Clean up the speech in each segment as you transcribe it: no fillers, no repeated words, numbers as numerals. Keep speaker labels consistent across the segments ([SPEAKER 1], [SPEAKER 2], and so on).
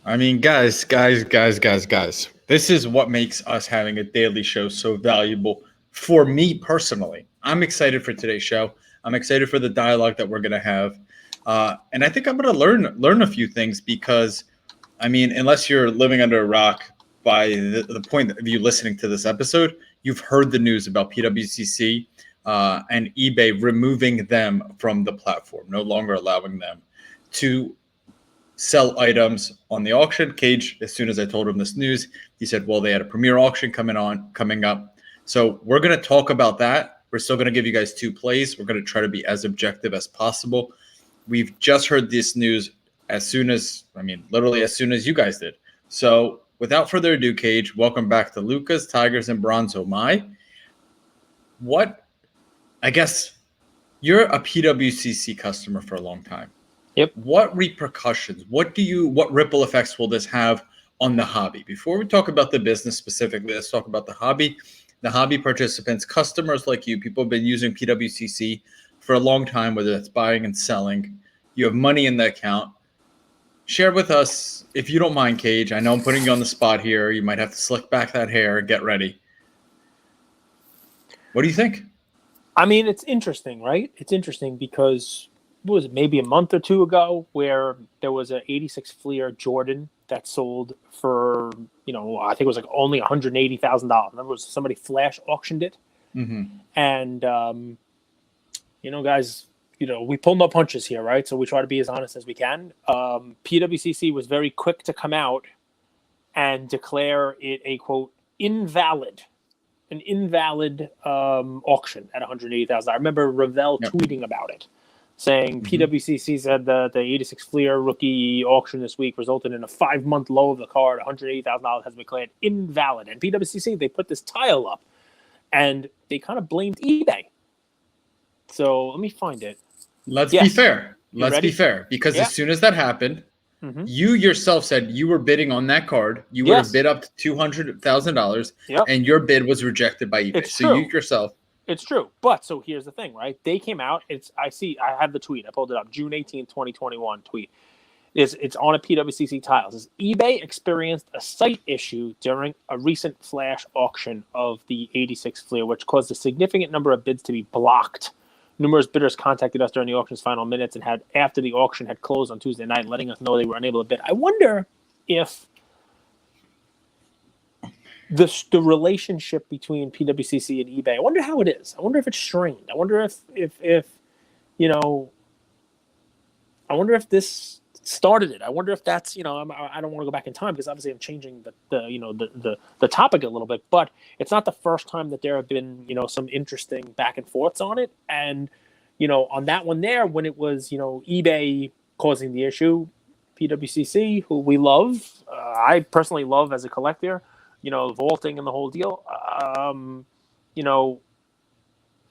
[SPEAKER 1] I mean, guys. This is what makes us having a daily show so valuable for me personally. I'm excited for today's show. I'm excited for the dialogue that we're gonna have, and I think I'm gonna learn a few things because, I mean, unless you're living under a rock by the point of you listening to this episode, you've heard the news about PWCC and eBay removing them from the platform, no longer allowing them to sell items on the auction. Cage, as soon as I told him this news, he said, well, they had a premiere auction coming up. So we're going to talk about that. We're still going to give you guys two plays. We're going to try to be as objective as possible. We've just heard this news literally as soon as you guys did. So without further ado, Cage, welcome back to Luka's, Tigers, and Bronzo. I guess you're a PWCC customer for a long time.
[SPEAKER 2] Yep.
[SPEAKER 1] What repercussions, what ripple effects will this have on the hobby? Before we talk about the business specifically, let's talk about the hobby. The hobby participants, customers like you, people have been using PWCC for a long time, whether that's buying and selling. You have money in the account. Share with us, if you don't mind, Cage. I know I'm putting you on the spot here. You might have to slick back that hair and get ready. What do you think?
[SPEAKER 2] I mean, it's interesting, right? It's interesting because what was it, maybe a month or two ago, where there was an 86 Fleer Jordan that sold for, I think it was like only $180,000. Remember, somebody flash auctioned it.
[SPEAKER 1] Mm-hmm.
[SPEAKER 2] And, guys, we pull no punches here, right? So we try to be as honest as we can. PWCC was very quick to come out and declare it a, quote, invalid auction at $180,000. I remember Ravel tweeting about it, saying PWCC said that the 86 Fleer rookie auction this week resulted in a 5-month low of the card. $180,000 has been declared invalid. And PWCC, they put this tile up, and they kind of blamed eBay. So let me find it.
[SPEAKER 1] Let's be fair. Because
[SPEAKER 2] as
[SPEAKER 1] soon as that happened, you yourself said you were bidding on that card. You would have bid up to $200,000, and your bid was rejected by eBay.
[SPEAKER 2] It's true.
[SPEAKER 1] You yourself.
[SPEAKER 2] It's true. But so here's the thing, right? They came out. I have the tweet. I pulled it up. June 18, 2021 tweet. It's on a PWCC tile. It says, eBay experienced a site issue during a recent flash auction of the 86 Fleer, which caused a significant number of bids to be blocked. Numerous bidders contacted us during the auction's final minutes and after the auction had closed on Tuesday night, letting us know they were unable to bid. I wonder if the relationship between PWCC and eBay, I wonder how it is. I wonder if it's strained. I wonder if I wonder if this started it. I wonder if that's, I don't want to go back in time because obviously I'm changing the topic a little bit, but it's not the first time that there have been, some interesting back and forths on it. And, on that one there, when it was, eBay causing the issue, PWCC, who we love, I personally love as a collector, vaulting and the whole deal,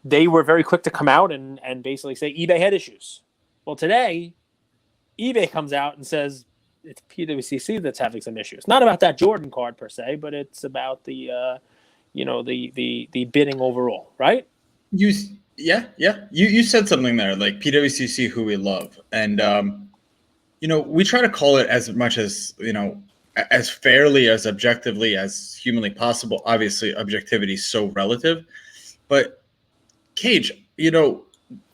[SPEAKER 2] they were very quick to come out and basically say eBay had issues. Well, today, eBay comes out and says it's PWCC that's having some issues. Not about that Jordan card per se, but it's about the bidding overall, right?
[SPEAKER 1] You said something there, like PWCC, who we love, and we try to call it as much as as fairly, as objectively as humanly possible. Obviously, objectivity is so relative, but Cage,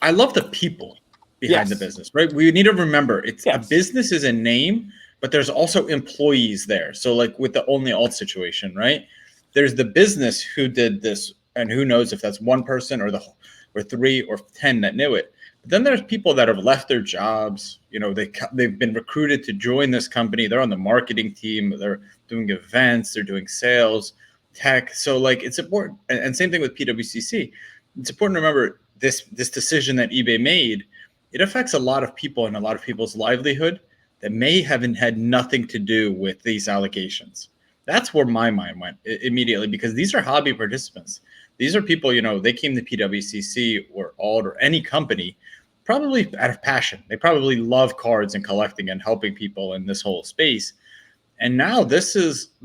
[SPEAKER 1] I love the people behind the business, right? We need to remember a business is a name, but there's also employees there. So like with the Only Alt situation, right? There's the business who did this, and who knows if that's one person or 3 or 10 that knew it. But then there's people that have left their jobs. They've been recruited to join this company. They're on the marketing team. They're doing events. They're doing sales, tech. So like it's important. And same thing with PWCC. It's important to remember this decision that eBay made. It affects a lot of people and a lot of people's livelihood that may have had nothing to do with these allegations. That's where my mind went immediately, because these are hobby participants. These are people, they came to PWCC or Alt or any company probably out of passion. They probably love cards and collecting and helping people in this whole space. And now this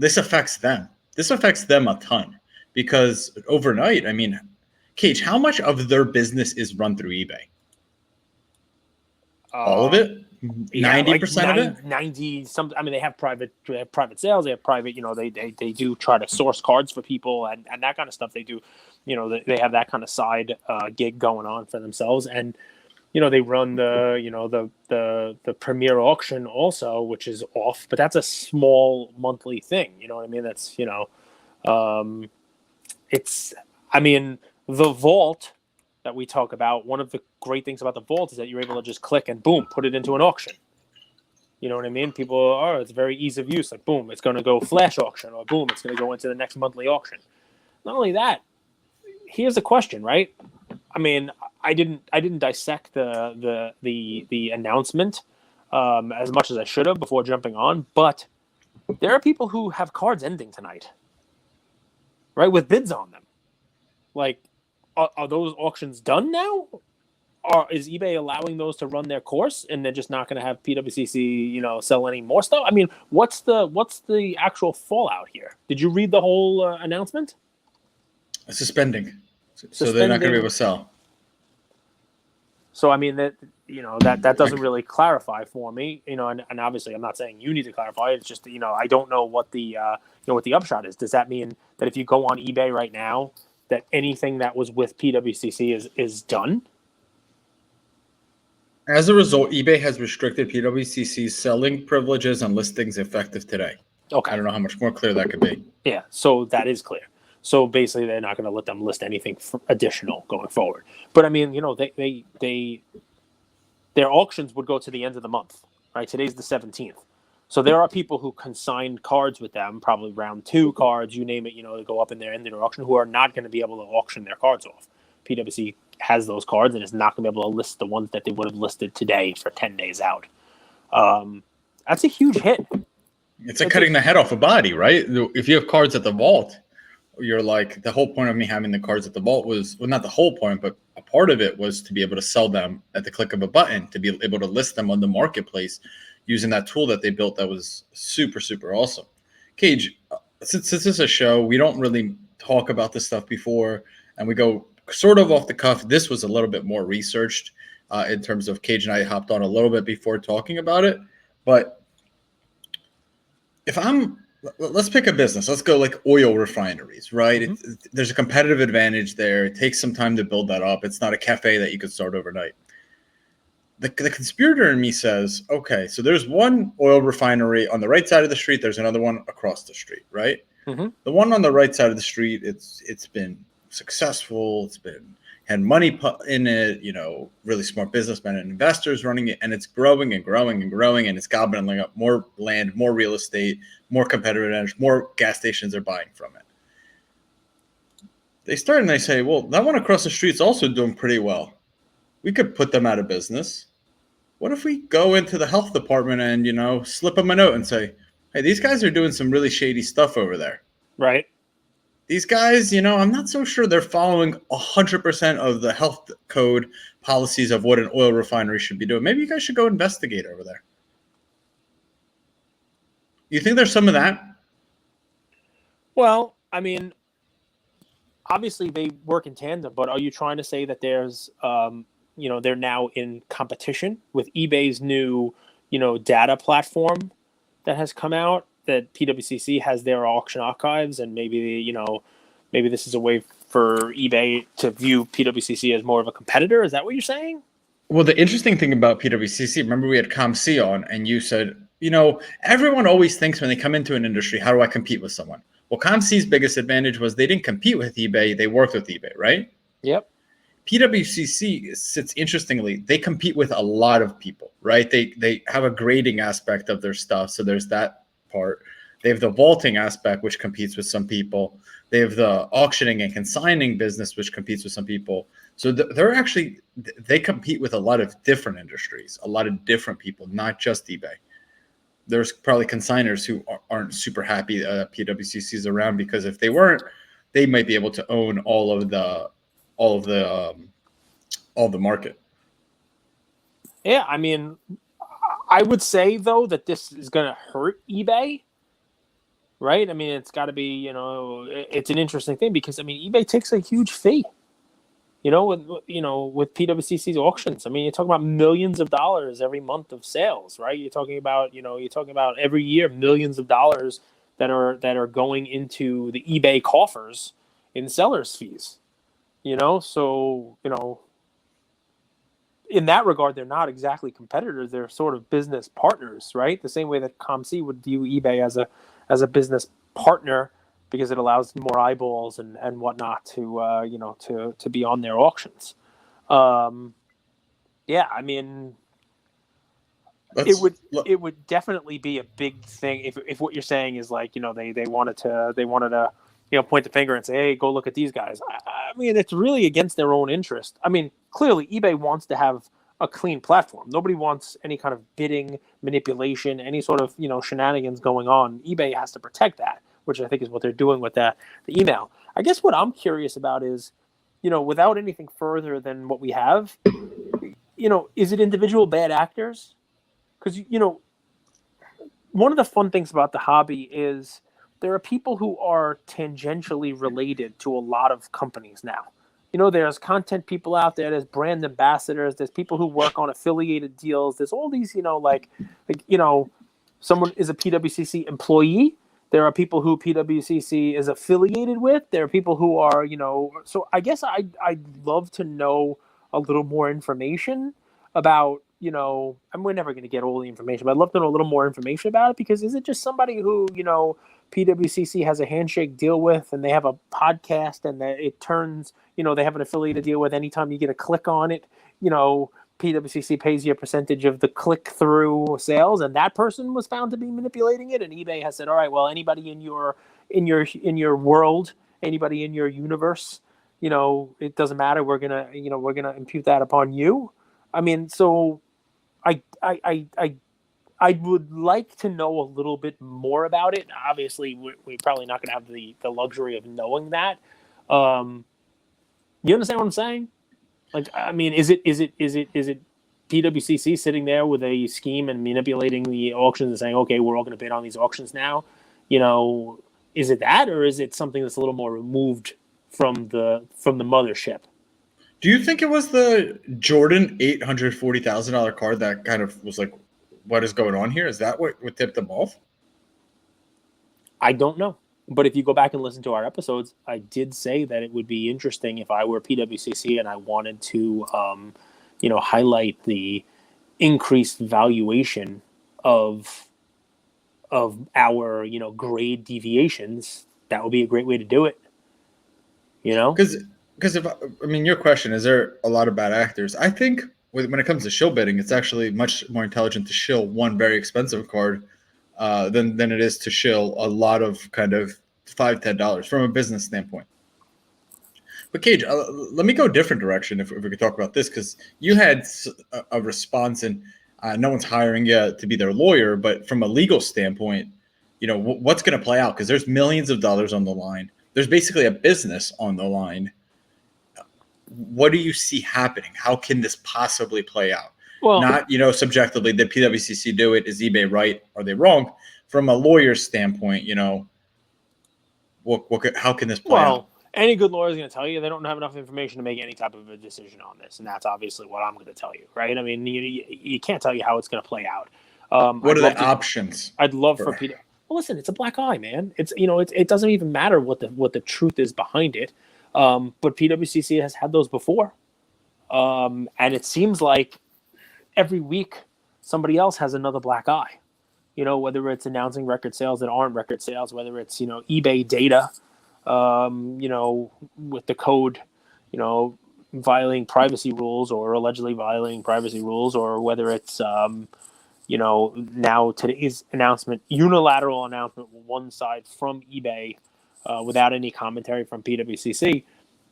[SPEAKER 1] affects them. This affects them a ton because overnight, Cage, how much of their business is run through eBay? All of it? 90% of it.
[SPEAKER 2] 90 some. I mean, they have private sales. They have private. They do try to source cards for people and that kind of stuff. They do. They have that kind of side gig going on for themselves, and they run the premier auction also, which is off, but that's a small monthly thing. You know what I mean? That's it's. I mean, the vault that we talk about, one of the great things about the vault is that you're able to just click and boom, put it into an auction. You know what I mean? People it's very ease of use. Like boom, it's going to go flash auction, or boom, it's going to go into the next monthly auction. Not only that, here's the question, right? I mean, I didn't dissect the announcement as much as I should have before jumping on, but there are people who have cards ending tonight, right, with bids on them. Like, are those auctions done now? Or is eBay allowing those to run their course, and they're just not going to have PWCC, sell any more stuff? I mean, what's the actual fallout here? Did you read the whole announcement?
[SPEAKER 1] Suspending. So they're not going to be able to sell.
[SPEAKER 2] So I mean that doesn't really clarify for me, and obviously I'm not saying you need to clarify. It's just I don't know what the what the upshot is. Does that mean that if you go on eBay right now, that anything that was with PWCC is done?
[SPEAKER 1] As a result, eBay has restricted PWCC's selling privileges and listings effective today.
[SPEAKER 2] Okay.
[SPEAKER 1] I don't know how much more clear that could be.
[SPEAKER 2] Yeah, so that is clear. So basically, they're not going to let them list anything additional going forward. But I mean, their auctions would go to the end of the month, right? Today's the 17th. So there are people who consign cards with them, probably round 2 cards, you name it, they go up in their end of their auction, who are not going to be able to auction their cards off. PwC has those cards and is not going to be able to list the ones that they would have listed today for 10 days out. That's a huge hit.
[SPEAKER 1] It's like cutting the head off a body, right? If you have cards at the vault, you're like, the whole point of me having the cards at the vault was, well, not the whole point, but a part of it was to be able to sell them at the click of a button, to be able to list them on the marketplace using that tool that they built that was super, super awesome. Cage, since this is a show, we don't really talk about this stuff before, and we go sort of off the cuff. This was a little bit more researched in terms of Cage and I hopped on a little bit before talking about it. But let's pick a business. Let's go like oil refineries, right? Mm-hmm. There's a competitive advantage there. It takes some time to build that up. It's not a cafe that you could start overnight. The conspirator in me says, okay, so there's one oil refinery on the right side of the street. There's another one across the street, right? Mm-hmm. The one on the right side of the street, it's been successful. It's had money put in it, really smart businessmen and investors running it, and it's growing and growing and growing, and it's gobbling up more land, more real estate, more competitive advantage, more gas stations are buying from it. They start and they say, well, that one across the street is also doing pretty well. We could put them out of business. What if we go into the health department and, slip them a note and say, hey, these guys are doing some really shady stuff over there.
[SPEAKER 2] Right.
[SPEAKER 1] These guys, I'm not so sure they're following 100% of the health code policies of what an oil refinery should be doing. Maybe you guys should go investigate over there. You think there's some of that?
[SPEAKER 2] Well, I mean, obviously they work in tandem, but are you trying to say that there's, they're now in competition with eBay's new, data platform that has come out, that PwCC has their auction archives, and maybe this is a way for eBay to view PwCC as more of a competitor? Is that what you're saying?
[SPEAKER 1] Well, the interesting thing about PwCC, remember we had ComC on, and you said, everyone always thinks when they come into an industry, how do I compete with someone? Well, ComC's biggest advantage was they didn't compete with eBay, they worked with eBay, right?
[SPEAKER 2] Yep.
[SPEAKER 1] PwCC sits interestingly, they compete with a lot of people, right? They have a grading aspect of their stuff, so there's that part. They have the vaulting aspect, which competes with some people. They have the auctioning and consigning business, which competes with some people. So they compete with a lot of different industries, a lot of different people, not just eBay. There's probably consigners who aren't super happy that PwCC is around, because if they weren't, they might be able to own all of the market.
[SPEAKER 2] Yeah, I mean, I would say though that this is going to hurt eBay, right? I mean, it's got to be, it's an interesting thing because I mean, eBay takes a huge fee. with PWCC's auctions. I mean, you're talking about millions of dollars every month of sales, right? You're talking about every year millions of dollars that are going into the eBay coffers in sellers fees. So in that regard, they're not exactly competitors. They're sort of business partners, right? The same way that ComC would view eBay as a business partner because it allows more eyeballs and whatnot to be on their auctions. Yeah, I mean, it would definitely be a big thing if what you're saying is like they wanted to point the finger and say, hey, go look at these guys. I mean, it's really against their own interest. I mean, clearly eBay wants to have a clean platform. Nobody wants any kind of bidding manipulation, any sort of shenanigans going on. eBay has to protect that, which I think is what they're doing with the email. I guess what I'm curious about is, without anything further than what we have, is it individual bad actors? Because one of the fun things about the hobby is there are people who are tangentially related to a lot of companies now. There's content people out there, there's brand ambassadors, there's people who work on affiliated deals, there's all these, someone is a PWCC employee. There are people who PWCC is affiliated with. There are people who are, so I guess I'd love to know a little more information about, and we're never going to get all the information, but I'd love to know a little more information about it, because is it just somebody who, PWCC has a handshake deal with, and they have a podcast, and it turns, they have an affiliated deal with, anytime you get a click on it, PWCC pays you a percentage of the click-through sales, and that person was found to be manipulating it, and eBay has said, all right, well, anybody in your world, anybody in your universe, it doesn't matter. We're gonna impute that upon you. I mean, so I would like to know a little bit more about it. Obviously, we're probably not going to have the luxury of knowing that. You understand what I'm saying? Like, I mean, is it PWCC sitting there with a scheme and manipulating the auctions and saying, okay, we're all going to bid on these auctions now? Is it that, or is it something that's a little more removed from the mothership?
[SPEAKER 1] Do you think it was the Jordan $840,000 card that kind of was like, what is going on here? Is that what tipped them off?
[SPEAKER 2] I don't know. But if you go back and listen to our episodes, I did say that it would be interesting if I were PWCC and I wanted to, highlight the increased valuation of our, grade deviations. That would be a great way to do it.
[SPEAKER 1] Because your question, is there a lot of bad actors? I think when it comes to shill bidding, it's actually much more intelligent to shill one very expensive card than it is to shill a lot of kind of $5-10 from a business standpoint. But Cage, let me go a different direction if we could talk about this, because you had a response, and no one's hiring you to be their lawyer, but from a legal standpoint, what's going to play out? Because there's millions of dollars on the line. There's basically a business on the line. What do you see happening? How can this possibly play out? Well, not, subjectively, did PWCC do it? Is eBay right? Are they wrong? From a lawyer's standpoint, how can this play out?
[SPEAKER 2] Any good lawyer is going to tell you they don't have enough information to make any type of a decision on this, and that's obviously what I'm going to tell you, right? I mean, you can't tell you how it's going to play out.
[SPEAKER 1] What are the options?
[SPEAKER 2] I'd love for Peter. Well, listen, it's a black eye, man. It's it doesn't even matter what the truth is behind it. But PWCC has had those before, and it seems like every week somebody else has another black eye. Whether it's announcing record sales that aren't record sales, whether it's eBay data, with the code, violating privacy rules or allegedly violating privacy rules, or whether it's now today's announcement, unilateral announcement, one side from eBay. Without any commentary from PWCC,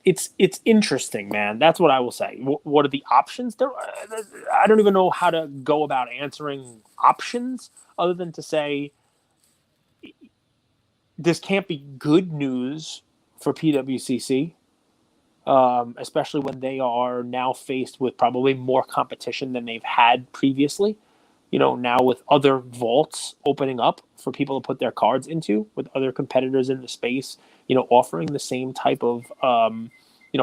[SPEAKER 2] it's interesting, man. That's what I will say. What are the options? I don't even know how to go about answering options other than to say this can't be good news for PWCC, especially when they are now faced with probably more competition than they've had previously. Now with other vaults opening up for people to put their cards into, with other competitors in the space, offering the same type of,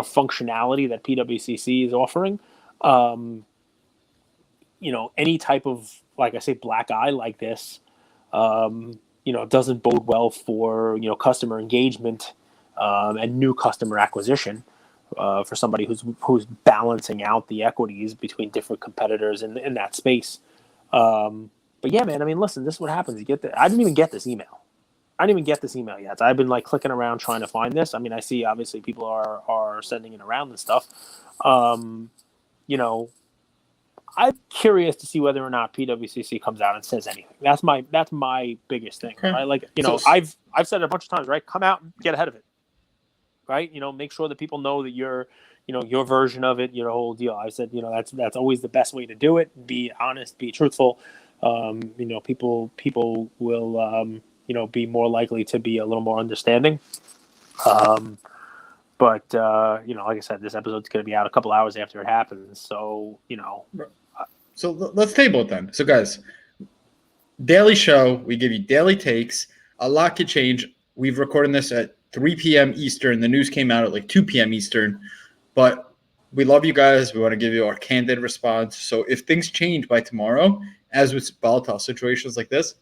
[SPEAKER 2] functionality that PWCC is offering. Any type of, like I say, black eye like this, doesn't bode well for, customer engagement and new customer acquisition for somebody who's balancing out the equities between different competitors in that space. But yeah, man, I mean, listen, this is what happens. I didn't even get this email. I didn't even get this email yet. I've been like clicking around trying to find this. I mean, I see obviously people are sending it around and stuff. I'm curious to see whether or not PWCC comes out and says anything. That's my biggest thing,
[SPEAKER 1] Okay.
[SPEAKER 2] right? Like, I've said it a bunch of times, right? Come out and get ahead of it, right? Make sure that people know that your version of it, your whole deal. I said, that's always the best way to do it. Be honest, be truthful. People will, be more likely to be a little more understanding. But like I said, this episode's going to be out a couple hours after it happens. So,
[SPEAKER 1] So let's table it then. So guys, daily show, we give you daily takes. A lot could change. We've recorded this at 3 p.m. Eastern. The news came out at like 2 p.m. Eastern. But we love you guys. We want to give you our candid response. So if things change by tomorrow, as with volatile situations like this,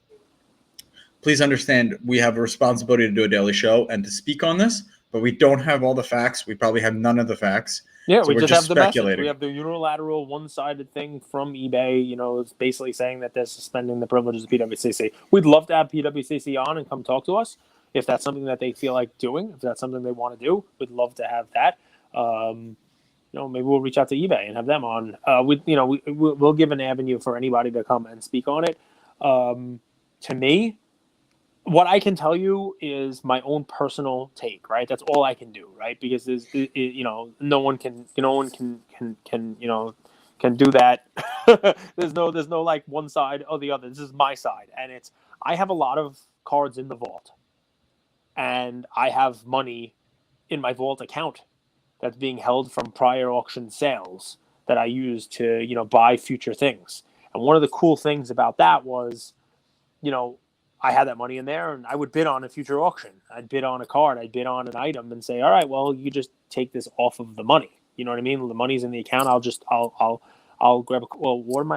[SPEAKER 1] please understand we have a responsibility to do a daily show and to speak on this, but we don't have all the facts. We probably have none of the facts.
[SPEAKER 2] Yeah,
[SPEAKER 1] so
[SPEAKER 2] we
[SPEAKER 1] we're
[SPEAKER 2] just have the
[SPEAKER 1] speculating.
[SPEAKER 2] message. We have the unilateral, one-sided thing from eBay. It's basically saying that they're suspending the privileges of PWCC. We'd love to have PWCC on and come talk to us if that's something that they feel like doing. If that's something they want to do, we'd love to have that. Maybe we'll reach out to eBay and have them on. We'll give an avenue for anybody to come and speak on it. To me, what I can tell you is my own personal take, right? That's all I can do, right? Because no one can do that. there's no like one side or the other. This is my side, and I have a lot of cards in the vault, and I have money in my vault account that's being held from prior auction sales that I use to buy future things. And one of the cool things about that was, I had that money in there, and I would bid on a future auction. I'd bid on a card. I'd bid on an item, and say, "All right, well, you just take this off of the money." You know what I mean? The money's in the account. I'll grab a. Well, what am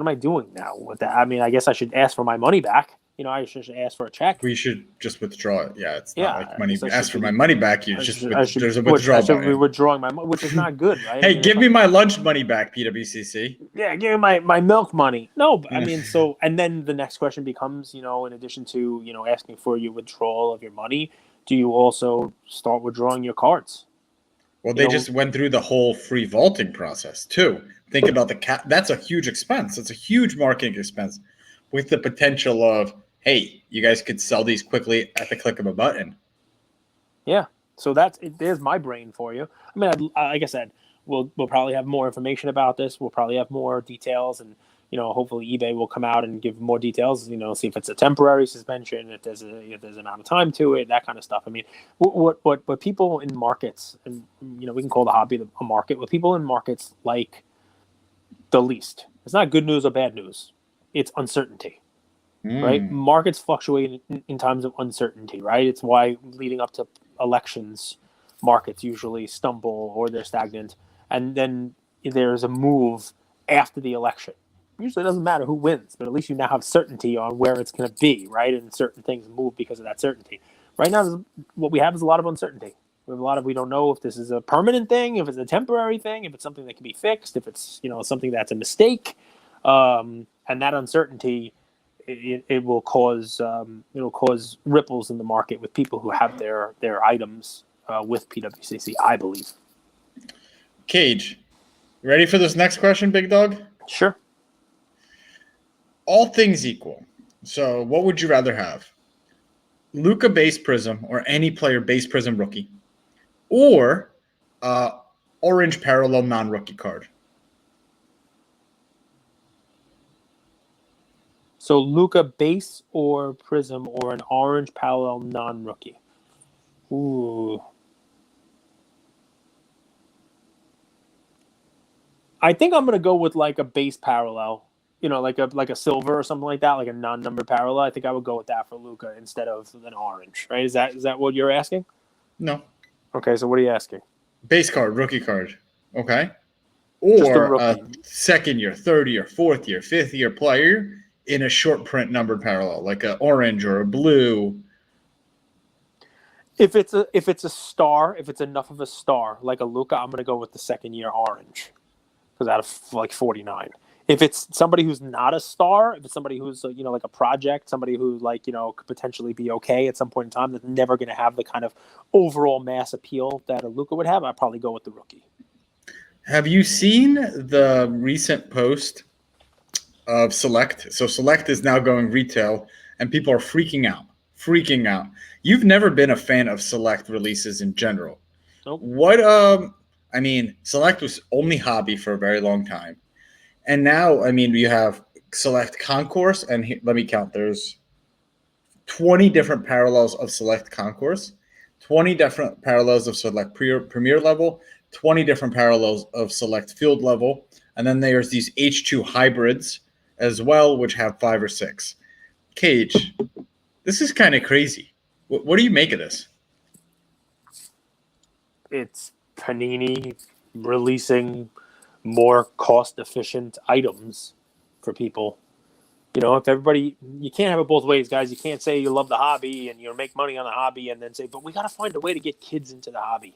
[SPEAKER 2] I doing now with that? I mean, I guess I should ask for my money back. I should ask for a check.
[SPEAKER 1] We should just withdraw it. Yeah, it's not like money.
[SPEAKER 2] So
[SPEAKER 1] ask for my money back. You there's a withdrawal
[SPEAKER 2] button. I should be
[SPEAKER 1] button.
[SPEAKER 2] withdrawing my money, which is not good, right?
[SPEAKER 1] Hey, give me my lunch money back, PWCC.
[SPEAKER 2] Yeah, give me my milk money. No, I mean, and then the next question becomes, in addition to, asking for your withdrawal of your money, do you also start withdrawing your cards?
[SPEAKER 1] Well, they just went through the whole free vaulting process too. Think about the cap. That's a huge expense. It's a huge marketing expense with the potential of, hey, you guys could sell these quickly at the click of a button.
[SPEAKER 2] Yeah. So there's my brain for you. I mean, like I said, we'll probably have more information about this. We'll probably have more details, and hopefully eBay will come out and give more details. See if it's a temporary suspension, if there's an amount of time to it, that kind of stuff. I mean, what people in markets, and we can call the hobby a market. What people in markets like the least. It's not good news or bad news. It's uncertainty. Right? Markets fluctuate in times of uncertainty, right? It's why leading up to elections, markets usually stumble or they're stagnant. And then there's a move after the election. Usually it doesn't matter who wins, but at least you now have certainty on where it's going to be, right? And certain things move because of that certainty. Right now, what we have is a lot of uncertainty. We don't know if this is a permanent thing, if it's a temporary thing, if it's something that can be fixed, if it's, something that's a mistake. And that uncertainty, it will cause ripples in the market with people who have their items with PWCC, I believe.
[SPEAKER 1] Cage, ready for this next question, big dog?
[SPEAKER 2] Sure.
[SPEAKER 1] All things equal. So what would you rather have? Luka base Prizm or any player base Prizm rookie, or orange parallel non-rookie card?
[SPEAKER 2] So Luka base or Prizm or an orange parallel non-rookie. Ooh. I think I'm gonna go with like a base parallel. Like a silver or something like that, like a non-numbered parallel. I think I would go with that for Luka instead of an orange. Right? Is that what you're asking?
[SPEAKER 1] No.
[SPEAKER 2] Okay, so what are you asking?
[SPEAKER 1] Base card, rookie card. Okay.
[SPEAKER 2] Just a
[SPEAKER 1] Or a
[SPEAKER 2] rookie.
[SPEAKER 1] second year, third year, fourth year, fifth year player in a short print numbered parallel, like an orange or a blue.
[SPEAKER 2] If it's a star, if it's enough of a star, like a Luka, I'm gonna go with the second year orange, because out of like 49. If it's somebody who's not a star, if it's somebody who's like a project, somebody who could potentially be okay at some point in time, that's never going to have the kind of overall mass appeal that a Luka would have, I'd probably go with the rookie.
[SPEAKER 1] Have you seen the recent post of Select? So Select is now going retail, and people are freaking out. Freaking out. You've never been a fan of Select releases in general.
[SPEAKER 2] Nope.
[SPEAKER 1] What? I mean, Select was only hobby for a very long time. And now, I mean, you have Select Concourse, and let me count. There's 20 different parallels of Select Concourse, 20 different parallels of Select Premier level, 20 different parallels of Select Field level, and then there's these H2 hybrids as well, which have 5 or 6. Cage, this is kind of crazy. What do you make of this?
[SPEAKER 2] It's Panini releasing more cost-efficient items for people. If everybody, you can't have it both ways, guys. You can't say you love the hobby and make money on the hobby and then say, but we got to find a way to get kids into the hobby.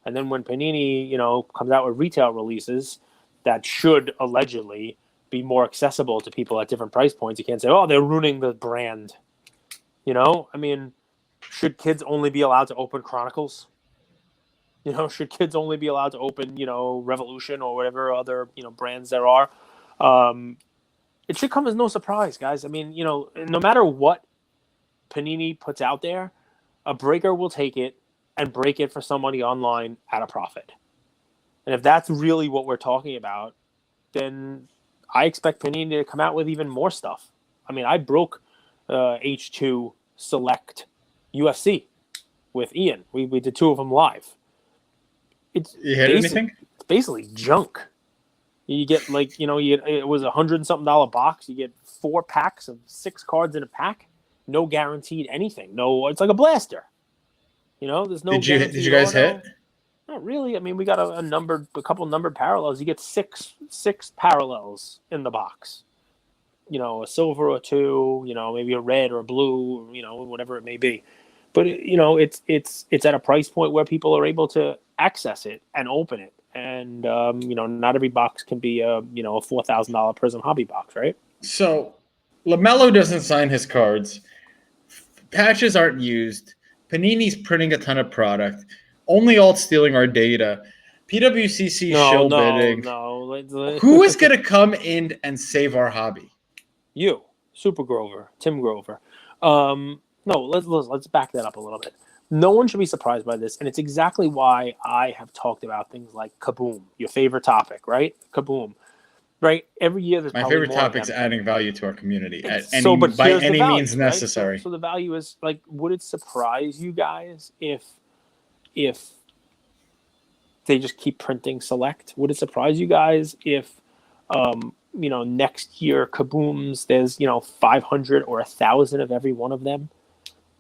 [SPEAKER 2] And then when Panini, comes out with retail releases that should allegedly be more accessible to people at different price points, you can't say, oh, they're ruining the brand. I mean, should kids only be allowed to open Chronicles? Should kids only be allowed to open, Revolution or whatever other, brands there are? It should come as no surprise, guys. I mean, no matter what Panini puts out there, a breaker will take it and break it for somebody online at a profit. And if that's really what we're talking about, then I expect Panini to come out with even more stuff. I mean, I broke H2 Select UFC with Ian. We did 2 of them live.
[SPEAKER 1] You hit anything?
[SPEAKER 2] It's basically junk. You get it was $100 and something box. You get 4 packs of 6 cards in a pack. No guaranteed anything. No, it's like a blaster. There's no.
[SPEAKER 1] Did you guys hit?
[SPEAKER 2] Not really. I mean, we got a couple numbered parallels. You get six parallels in the box. A silver or 2. Maybe a red or a blue. Whatever it may be. But it's at a price point where people are able to access it and open it. And not every box can be a $4,000 Prizm hobby box, right?
[SPEAKER 1] So LaMelo doesn't sign his cards. Patches aren't used. Panini's printing a ton of product. Only alt stealing our data. PWCC shill bidding.
[SPEAKER 2] No.
[SPEAKER 1] Who is going to come in and save our hobby?
[SPEAKER 2] You, Super Grover, Tim Grover. No, let's back that up a little bit. No one should be surprised by this, and it's exactly why I have talked about things like Kaboom, your favorite topic, right? Kaboom, right? Every year there's
[SPEAKER 1] my
[SPEAKER 2] probably
[SPEAKER 1] favorite
[SPEAKER 2] more
[SPEAKER 1] topic is
[SPEAKER 2] of them.
[SPEAKER 1] adding value to our community by
[SPEAKER 2] here's
[SPEAKER 1] any
[SPEAKER 2] the value,
[SPEAKER 1] means
[SPEAKER 2] right?
[SPEAKER 1] necessary.
[SPEAKER 2] So the value is would it surprise you guys if they just keep printing Select? Would it surprise you guys if next year Kabooms there's 500 or 1,000 of every one of them?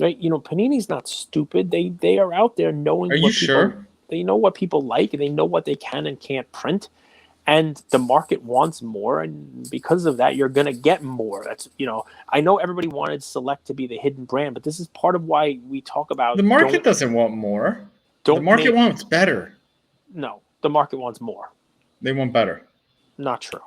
[SPEAKER 2] Right, Panini's not stupid. They are out there knowing.
[SPEAKER 1] Are you sure?
[SPEAKER 2] They know what people like, and they know what they can and can't print, and the market wants more, and because of that, you're going to get more. That's I know everybody wanted Select to be the hidden brand, but this is part of why we talk about
[SPEAKER 1] the market doesn't want more. The market wants better.
[SPEAKER 2] No, the market wants more.
[SPEAKER 1] They want better.
[SPEAKER 2] Not true.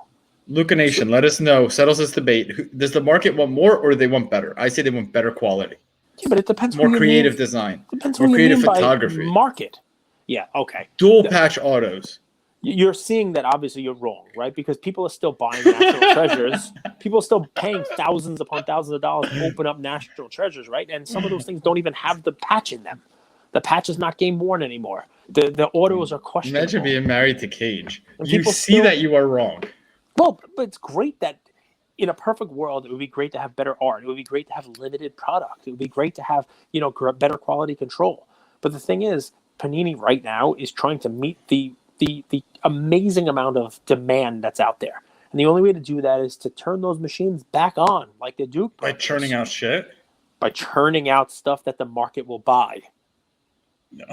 [SPEAKER 1] Luka Nation, let us know. Settles this debate. Does the market want more, or do they want better? I say they want better quality.
[SPEAKER 2] Yeah, but it depends.
[SPEAKER 1] More creative design.
[SPEAKER 2] Depends
[SPEAKER 1] more
[SPEAKER 2] what
[SPEAKER 1] creative
[SPEAKER 2] you mean
[SPEAKER 1] photography.
[SPEAKER 2] By market. Yeah. Okay.
[SPEAKER 1] Dual patch autos.
[SPEAKER 2] You're seeing that obviously you're wrong, right? Because people are still buying National Treasures. People are still paying thousands upon thousands of dollars to open up National Treasures, right? And some of those things don't even have the patch in them. The patch is not game worn anymore. The autos are questionable.
[SPEAKER 1] Imagine being married to Cage. You see that you are wrong.
[SPEAKER 2] Well, but it's great that in a perfect world, it would be great to have better art. It would be great to have limited product. It would be great to have, better quality control. But the thing is, Panini right now is trying to meet the amazing amount of demand that's out there. And the only way to do that is to turn those machines back on, like the Duke
[SPEAKER 1] By churning out shit?
[SPEAKER 2] By churning out stuff that the market will buy.
[SPEAKER 1] No.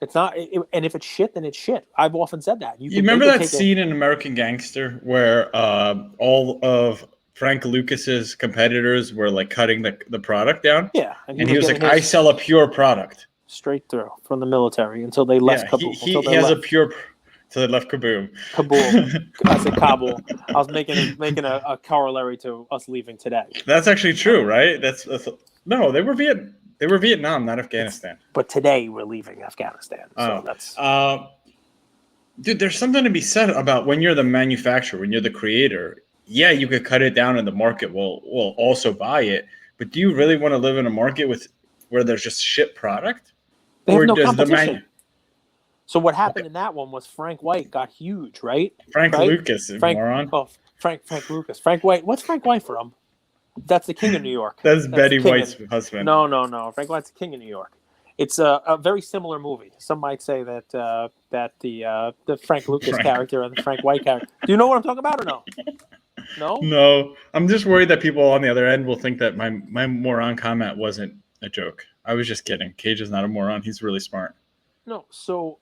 [SPEAKER 2] It's not, and if it's shit, then it's shit. I've often said that.
[SPEAKER 1] You remember that scene in American Gangster where all of Frank Lucas's competitors were like cutting the product down?
[SPEAKER 2] Yeah,
[SPEAKER 1] and he was like, "I sell a pure product."
[SPEAKER 2] Straight through from the military until they left Kabul.
[SPEAKER 1] He has a pure. So they left Kabul.
[SPEAKER 2] Kabul. I said Kabul. I was making a corollary to us leaving today.
[SPEAKER 1] That's actually true, right? That's no. They were Vietnam, not Afghanistan.
[SPEAKER 2] But today we're leaving Afghanistan. So that's.
[SPEAKER 1] Dude, there's something to be said about when you're the manufacturer, when you're the creator. Yeah, you could cut it down, and the market will also buy it. But do you really want to live in a market where there's just shit product?
[SPEAKER 2] They have no competition. So what happened in that one was Frank White got huge, right?
[SPEAKER 1] Lucas, moron.
[SPEAKER 2] Oh, Frank Lucas. Frank White. What's Frank White from? That's the king of New York.
[SPEAKER 1] That's Betty White's husband.
[SPEAKER 2] No. Frank White's the king of New York. It's a very similar movie. Some might say that the Frank Lucas character and the Frank White character. Do you know what I'm talking about or no?
[SPEAKER 1] No. I'm just worried that people on the other end will think that my moron comment wasn't a joke. I was just kidding. Cage is not a moron. He's really smart.
[SPEAKER 2] No, so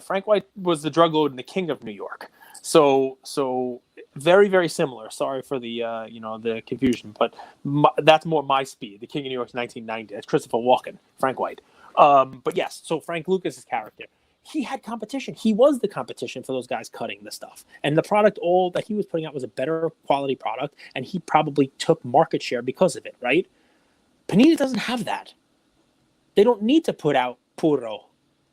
[SPEAKER 2] Frank White was the drug lord and the king of New York. So very, very similar. Sorry for the the confusion, but that's more my speed. The King of New York's 1990. That's Christopher Walken, Frank White. But yes, so Frank Lucas's character, he had competition. He was the competition for those guys cutting the stuff, and the product all that he was putting out was a better quality product, and he probably took market share because of it. Right? Panini doesn't have that. They don't need to put out puro.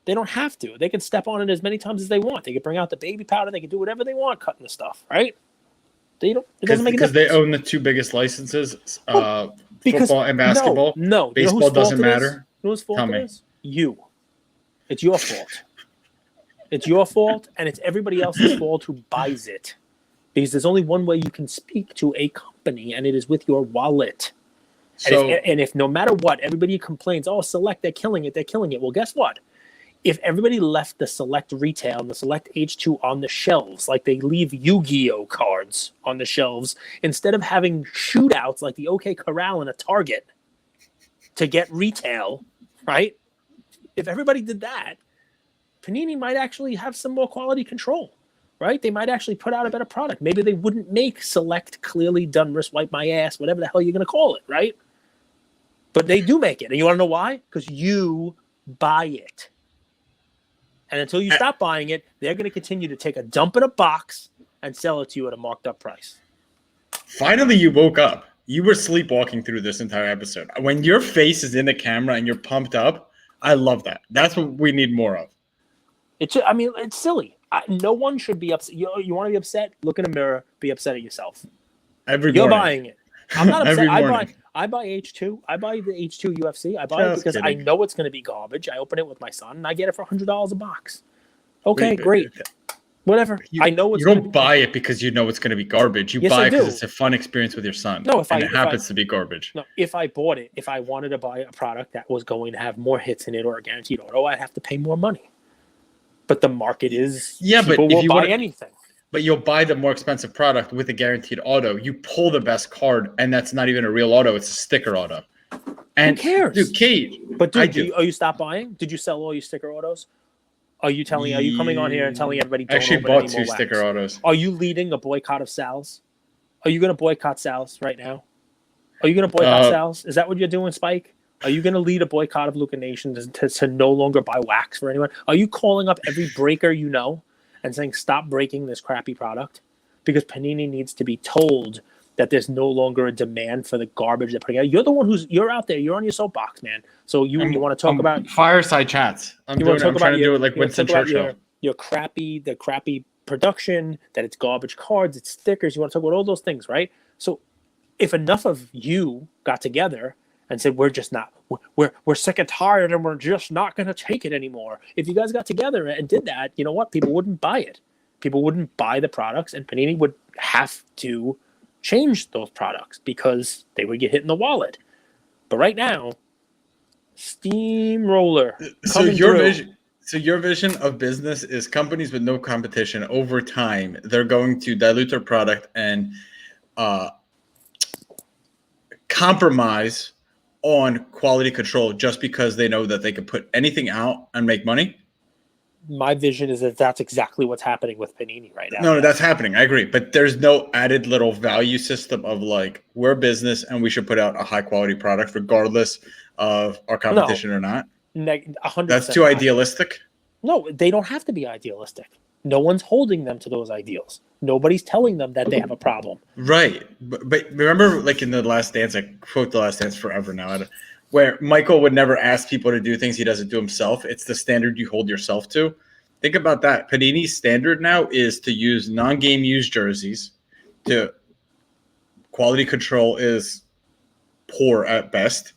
[SPEAKER 2] They don't have to. They can step on it as many times as they want. They can bring out the baby powder. They can do whatever they want cutting the stuff, right? They don't. It doesn't make a difference.
[SPEAKER 1] Because they own the two biggest licenses, football and basketball.
[SPEAKER 2] No.
[SPEAKER 1] Baseball doesn't matter.
[SPEAKER 2] Whose fault it is? You. It's your fault. It's your fault, and it's everybody else's fault who buys it. Because there's only one way you can speak to a company, and it is with your wallet. And if no matter what, everybody complains, oh, Select, they're killing it. Well, guess what? If everybody left the Select retail and the Select H2 on the shelves, like they leave Yu-Gi-Oh cards on the shelves, instead of having shootouts like the OK Corral and a Target to get retail, right? If everybody did that, Panini might actually have some more quality control, right? They might actually put out a better product. Maybe they wouldn't make Select Clearly Done Wrist Wipe My Ass, whatever the hell you're going to call it, right? But they do make it. And you want to know why? Because you buy it. And until you stop buying it, they're going to continue to take a dump in a box and sell it to you at a marked up price.
[SPEAKER 1] Finally, you woke up. You were sleepwalking through this entire episode. When your face is in the camera and you're pumped up, I love that. That's what we need more of. It's
[SPEAKER 2] silly. No one should be upset. You want to be upset? Look in a mirror. Be upset at yourself.
[SPEAKER 1] You're
[SPEAKER 2] buying it. I'm not upset. I buy H2. I buy the H2 UFC. I buy it because I know it's going to be garbage. I open it with my son, and I get it for $100 a box. Okay, great. Whatever. I know it's.
[SPEAKER 1] You don't buy it because you know it's going to be garbage. You buy it because it's a fun experience with your son.
[SPEAKER 2] No,
[SPEAKER 1] it happens to be garbage.
[SPEAKER 2] No, if I bought it, if I wanted to buy a product that was going to have more hits in it or a guaranteed auto, I'd have to pay more money. But the market is people will buy anything.
[SPEAKER 1] But you'll buy the more expensive product with a guaranteed auto. You pull the best card, and that's not even a real auto. It's a sticker auto. And
[SPEAKER 2] who cares?
[SPEAKER 1] Dude, Kate.
[SPEAKER 2] But dude, you stop buying? Did you sell all your sticker autos? Are you coming on here and telling everybody don't
[SPEAKER 1] actually
[SPEAKER 2] open
[SPEAKER 1] bought
[SPEAKER 2] any
[SPEAKER 1] two
[SPEAKER 2] more
[SPEAKER 1] sticker autos?
[SPEAKER 2] Are you leading a boycott of Sal's? Are you going to boycott Sal's right now? Are you going to boycott Sal's? Is that what you're doing, Spike? Are you going to lead a boycott of Luka Nation to no longer buy wax for anyone? Are you calling up every breaker you know and saying, stop breaking this crappy product? Because Panini needs to be told that there's no longer a demand for the garbage they're putting out. You're the one you're out there. You're on your soapbox, man. So you want to talk about
[SPEAKER 1] fireside chats. I'm trying to do it like Winston Churchill.
[SPEAKER 2] The crappy production, that it's garbage cards, it's stickers. You want to talk about all those things, right? So if enough of you got together and said, we're sick and tired and we're just not going to take it anymore. If you guys got together and did that, you know what? People wouldn't buy it. People wouldn't buy the products, and Panini would have to change those products because they would get hit in the wallet. But right now, steamroller.
[SPEAKER 1] So your vision of business is companies with no competition over time. They're going to dilute their product and compromise on quality control just because they know that they can put anything out and make money?
[SPEAKER 2] My vision is that that's exactly what's happening with Panini right now.
[SPEAKER 1] No, that's happening. I agree. But there's no added little value system of like, we're a business and we should put out a high quality product regardless of our competition or not.
[SPEAKER 2] 100%.
[SPEAKER 1] That's too idealistic.
[SPEAKER 2] No, they don't have to be idealistic. No one's holding them to those ideals. Nobody's telling them that they have a problem.
[SPEAKER 1] Right. But remember, like in The Last Dance, I quote The Last Dance forever now, where Michael would never ask people to do things he doesn't do himself. It's the standard you hold yourself to. Think about that. Panini's standard now is to use non-game used jerseys. Quality control is poor at best,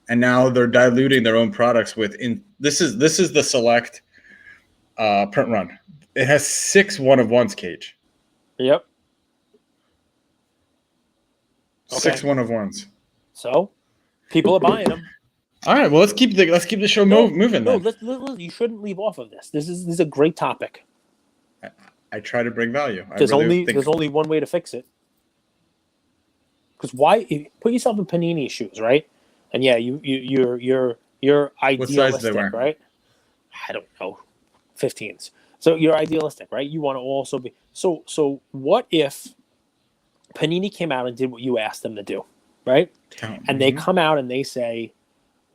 [SPEAKER 1] and now they're diluting their own products with. This is the select print run. It has 6 1-of-1s, Cage.
[SPEAKER 2] Yep.
[SPEAKER 1] 6 1-of-1s.
[SPEAKER 2] So, people are buying them.
[SPEAKER 1] All right. Well, let's keep the show moving.
[SPEAKER 2] No,
[SPEAKER 1] then.
[SPEAKER 2] you shouldn't leave off of this. This is a great topic.
[SPEAKER 1] I try to bring value.
[SPEAKER 2] There's only one way to fix it. Because put yourself in Panini shoes, right? And yeah, you're idealistic,
[SPEAKER 1] what size do they wear?
[SPEAKER 2] Right? I don't know, 15s. So you're idealistic, right? You want to also be so. What if Panini came out and did what you asked them to do, right? And they come out and they say,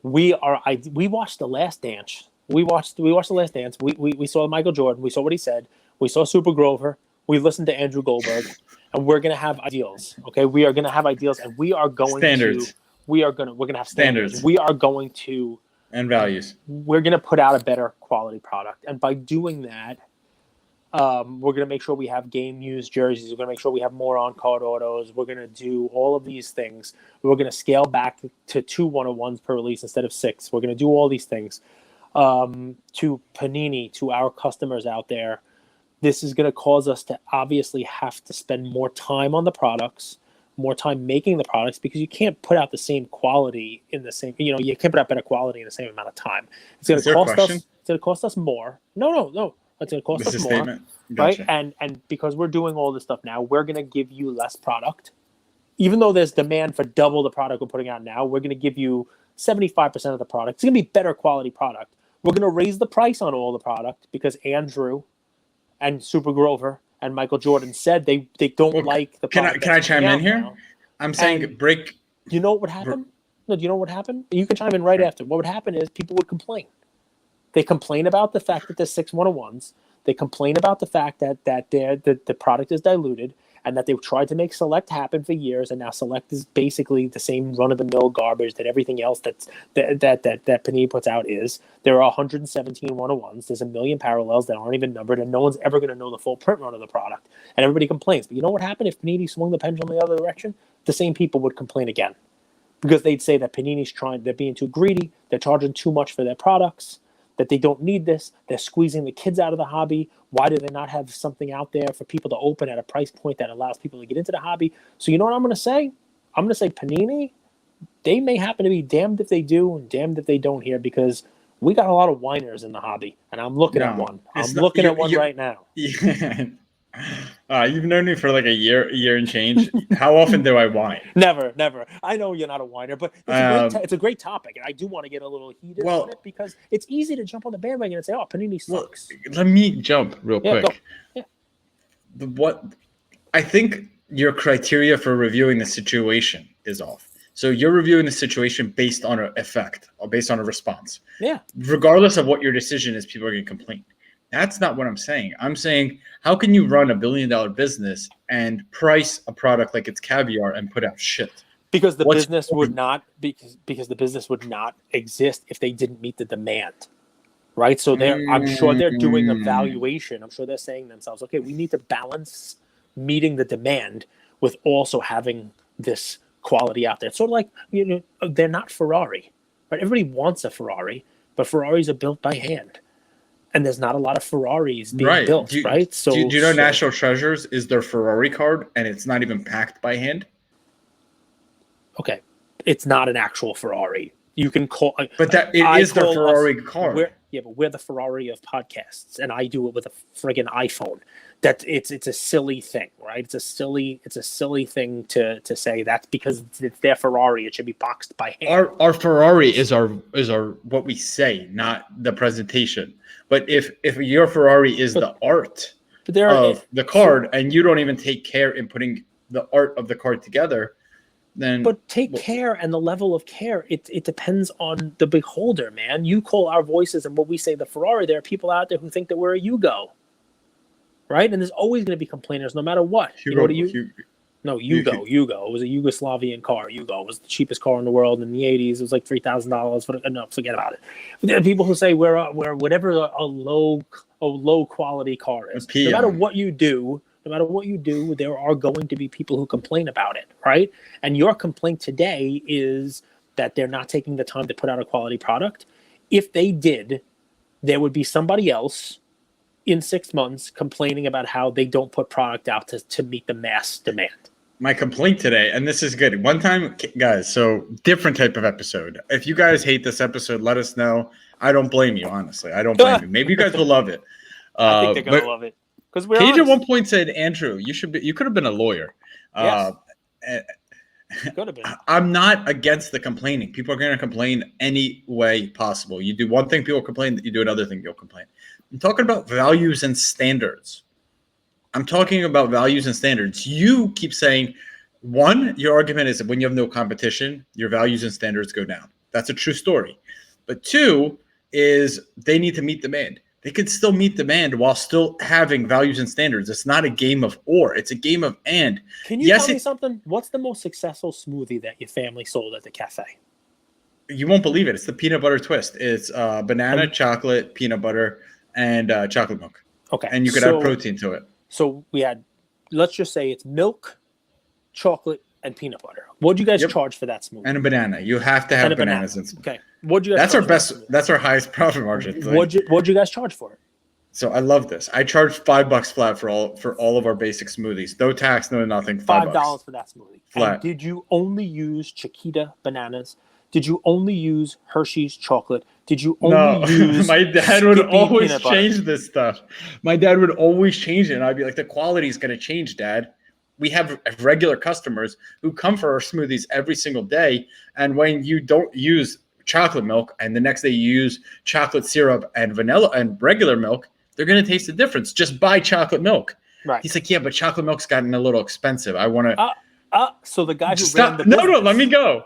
[SPEAKER 2] we watched The Last Dance. We watched The Last Dance. We saw Michael Jordan. We saw what he said. We saw Super Grover. We listened to Andrew Goldberg, and we're gonna have ideals. Okay, we are gonna have ideals, and we are going
[SPEAKER 1] standards.
[SPEAKER 2] We're gonna have standards. We are going to
[SPEAKER 1] and values.
[SPEAKER 2] We're gonna put out a better quality product, and by doing that, we're gonna make sure we have game used jerseys. We're gonna make sure we have more on card autos. We're gonna do all of these things. We're gonna scale back to 2 1-of-1s per release instead of 6. We're gonna do all these things to Panini, to our customers out there. This is going to cause us to obviously have to spend more time on the products, more time making the products, because you can't put out the same quality in the same, you can't put out better quality in the same amount of time. It's going to cost us. It's going to cost us more. No. It's going to cost us more,
[SPEAKER 1] gotcha.
[SPEAKER 2] Right? And because we're doing all this stuff now, we're going to give you less product. Even though there's demand for double the product we're putting out now, we're going to give you 75% of the product. It's going to be better quality product. We're going to raise the price on all the product because Andrew and Super Grover and Michael Jordan said they don't like the product.
[SPEAKER 1] Can I chime in here?
[SPEAKER 2] Now.
[SPEAKER 1] I'm saying break.
[SPEAKER 2] You know what would happen? No, do you know what would happen? You can chime in right after. What would happen is people would complain. They complain about the fact that there's 6 1-of-1s. They complain about the fact that the product is diluted, and that they've tried to make Select happen for years, and now Select is basically the same run-of-the-mill garbage that everything else that Panini puts out is. There are 117 1-of-1s. There's a million parallels that aren't even numbered, and no one's ever going to know the full print run of the product. And everybody complains. But you know what happened if Panini swung the pendulum the other direction? The same people would complain again, because they'd say that they're being too greedy, they're charging too much for their products, that they don't need this, they're squeezing the kids out of the hobby. Why do they not have something out there for people to open at a price point that allows people to get into the hobby? So you know what I'm going to say? I'm going to say Panini, they may happen to be damned if they do and damned if they don't here, because we got a lot of whiners in the hobby, and I'm looking at one. I'm looking at one right now.
[SPEAKER 1] Yeah. You've known me for like a year and change. How often do I whine?
[SPEAKER 2] Never. I know you're not a whiner, but it's a great topic, and I do want to get a little heated on it, because it's easy to jump on the bandwagon and say, "Oh, Panini sucks."
[SPEAKER 1] Let me jump real quick.
[SPEAKER 2] Go. Yeah.
[SPEAKER 1] What I think your criteria for reviewing the situation is off. So you're reviewing the situation based on an effect or based on a response.
[SPEAKER 2] Yeah.
[SPEAKER 1] Regardless of what your decision is, people are going to complain. That's not what I'm saying. I'm saying, how can you run $1 billion business and price a product like it's caviar and put out shit?
[SPEAKER 2] Because the business would not exist if they didn't meet the demand, right? So I'm sure they're doing evaluation. I'm sure they're saying to themselves, okay, we need to balance meeting the demand with also having this quality out there. It's sort of like, they're not Ferrari, right? Everybody wants a Ferrari, but Ferraris are built by hand. And there's not a lot of Ferraris being built, right? So,
[SPEAKER 1] do you know National Treasures is their Ferrari card, and it's not even packed by hand?
[SPEAKER 2] Okay, it's not an actual Ferrari. You can call,
[SPEAKER 1] but that it is their Ferrari card.
[SPEAKER 2] Yeah, but we're the Ferrari of podcasts, and I do it with a friggin' iPhone. That it's a silly thing, right? It's a silly thing to say that's because it's their Ferrari. It should be boxed by hand.
[SPEAKER 1] Our Ferrari is our what we say, not the presentation. But if your Ferrari is the art of the card, and you don't even take care in putting the art of the card together, then
[SPEAKER 2] care and the level of care, it depends on the beholder, man. You call our voices and what we say the Ferrari. There are people out there who think that we're a Yugo, right? And there's always going to be complainers, no matter what. Yugo. It was a Yugoslavian car. Yugo was the cheapest car in the world in the 80s. It was like $3,000. No, forget about it. There are people who say we're whatever a low quality car is. No matter what you do, there are going to be people who complain about it, right? And your complaint today is that they're not taking the time to put out a quality product. If they did, there would be somebody else in 6 months complaining about how they don't put product out to meet the mass demand.
[SPEAKER 1] My complaint today, and this is good. One time, guys, so different type of episode. If you guys hate this episode, let us know. I don't blame you, honestly. I don't blame you. Maybe you guys will love it.
[SPEAKER 2] I think they're going to love it. Because
[SPEAKER 1] Paige at one point said, Andrew, you could have been a lawyer.
[SPEAKER 2] Yes. Could have been.
[SPEAKER 1] I'm not against the complaining. People are going to complain any way possible. You do one thing, people complain. You do another thing, you'll complain. I'm talking about values and standards. You keep saying, one, your argument is that when you have no competition, your values and standards go down. That's a true story. But two is they need to meet demand. They could still meet demand while still having values and standards. It's not a game of or. It's a game of and.
[SPEAKER 2] Can you tell me something? What's the most successful smoothie that your family sold at the cafe?
[SPEAKER 1] You won't believe it. It's the peanut butter twist. It's banana, chocolate, peanut butter, and chocolate milk.
[SPEAKER 2] Okay.
[SPEAKER 1] And you could add protein to it.
[SPEAKER 2] So we had, let's just say it's milk, chocolate, and peanut butter. What'd you guys charge for that smoothie?
[SPEAKER 1] And a banana. You have to have bananas in smoothie.
[SPEAKER 2] Okay. What'd you guys
[SPEAKER 1] That's our highest profit margin.
[SPEAKER 2] What'd you guys charge for it?
[SPEAKER 1] So I love this. I charge $5 flat for all of our basic smoothies. No tax, no nothing.
[SPEAKER 2] $5 for that smoothie.
[SPEAKER 1] Flat.
[SPEAKER 2] And did you only use Chiquita bananas? Did you only use Hershey's chocolate? Did you only use
[SPEAKER 1] my dad would always change this stuff. My dad would always change it. And I'd be like, the quality is going to change, Dad. We have regular customers who come for our smoothies every single day. And when you don't use chocolate milk and the next day you use chocolate syrup and vanilla and regular milk, they're going to taste the difference. Just buy chocolate milk.
[SPEAKER 2] Right.
[SPEAKER 1] He's like, yeah, but chocolate milk's gotten a little expensive. I want
[SPEAKER 2] to. So the guy who
[SPEAKER 1] ran
[SPEAKER 2] the business.
[SPEAKER 1] No, let me go.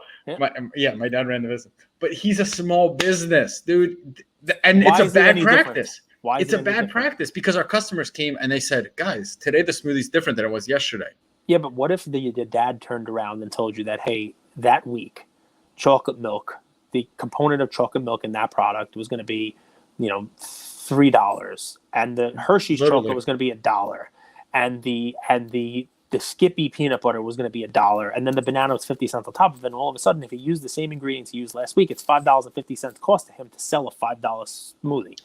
[SPEAKER 2] Yeah.
[SPEAKER 1] My dad ran the business. But he's a small business, dude. And it's a bad practice.
[SPEAKER 2] Why
[SPEAKER 1] it's a bad practice because our customers came and they said, guys, today the smoothie's different than it was yesterday.
[SPEAKER 2] Yeah, but what if your dad turned around and told you that, hey, that week, chocolate milk, the component of chocolate milk in that product was going to be, $3, and the Hershey's chocolate was going to be $1, and the Skippy peanut butter was going to be $1, and then the banana was 50 cents on top of it. And all of a sudden, if he used the same ingredients he used last week, it's $5.50 cost to him to sell a $5 smoothie.